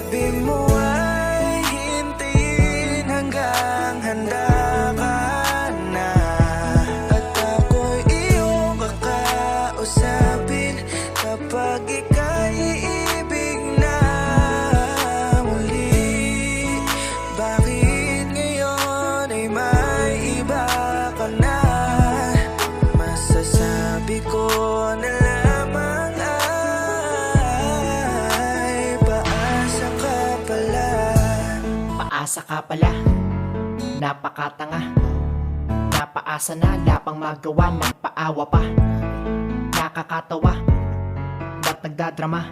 Sabi mo ay hintayin hanggang handa ka na, at ako'y iyong kakausapin kapag ika'y iibig na muli. Bakit ngayon ay may iba ka na? Masasabi ko na lamang ay paasa ka pala. Paasa ka pala, napakatanga. Napaasa na, lapang magawa, nagpaawa pa. Nakakatawa, ba't nagdadrama?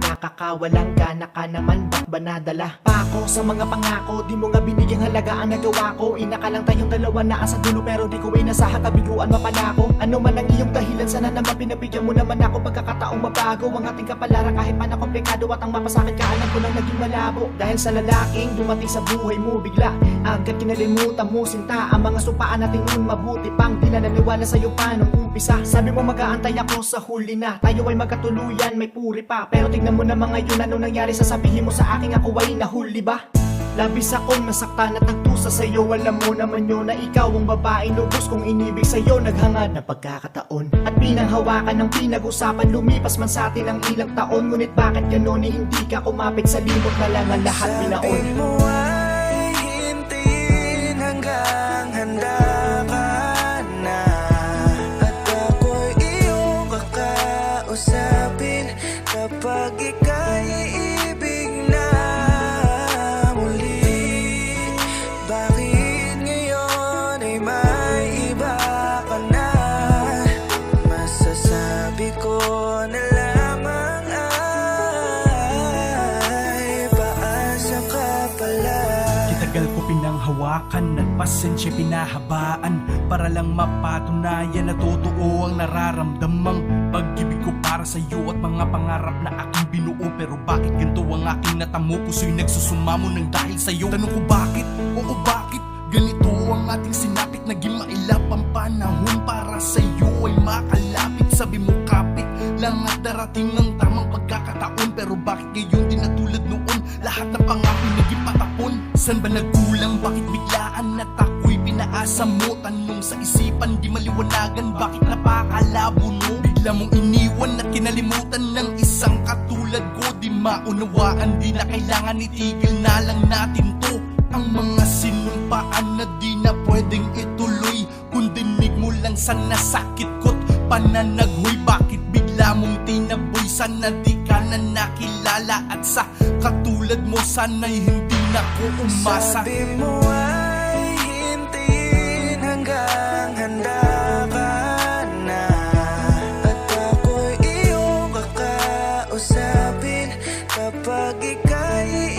Nakakawalang gana ka naman, ba't ba nadala? Pa ako sa mga pangako, di mo nga binigyang halaga ang nagawa ko. Inakalang tayong dalawa na sa dulo, pero di ko inasahan kabiguan mapala ko. Ano man ang iyong dahilan, sana naman pinabigyan mo naman ako pagkakataong mabago ang ating kapalaran. Kahit pa na komplikado at ang mapasakit ka, alam ko lang naging malabo. Dahil sa lalaking dumating sa buhay mo bigla, agad kinalimutan mo sinta ang mga supaan natin noon. Mabuti pang di na naniwala sa'yo pa nung umpisa. Sabi mo mag-aantay ako sa huli na, tayo ay magkatuluyan, may puri pa. Pero tingnan mo naman ngayon, ano nangyari? Sasabihin mo sa akin ako ay nahuli ba? Labis akong nasaktan at nagtusa sa'yo. Alam mo naman yun na ikaw ang babae lubos kong inibig sa'yo. Naghangad na pagkakataon at pinanghawakan ng pinag-usapan. Lumipas man sa atin ang ilang taon, ngunit bakit ganon eh hindi ka kumapit? Sa limot na lang ang lahat binaon. Sabi mo ay hintayin hanggang handa ka na, at ako'y iyong kakausapin kapag ika'y iibig na muli. Bakit ngayon ay may iba ka na? Masasabi ko na lamang ay paasa ka pala. Kitagal ko pinanghawakan, nagpasensya pinahabaan, para lang mapatunayan na totoo ang nararamdamang pag-ibig ko para sa'yo at mga pangarap na aking binuo. Pero bakit ganito ang aking natamo? Puso'y nagsusumamo ng dahil sa'yo. Tanong ko bakit? Oo bakit? Ganito ang ating sinapit, naging mailap ang panahon para sa'yo ay makalapit. Sabi mo kapit lang at darating ang tamang pagkakataon, pero bakit ngayon di na tulad noon? Lahat ng pangako naging patapon. San ba nagkulang? Bakit biglaan at ako'y pinaasa mo? Tanong sa isipan di maliwanagan, bakit napakalabo no? Bigla mong iniwan at kinalimutan ng isang katulad ko. Di maunawaan, di na kailangan itigil na lang natin to. Ang mga sinumpaan na di na pwedeng ituloy, kung dinig mo lang sa nasakit ko't pananaghoy. Bakit bigla mong tinaboy? Sana di ka na nakilala, at sa katulad mo sana'y hindi na ko umasa. Sabi mo ay hintayin hanggang handa ka na, at ako'y iyong kakausapin kapag ika'y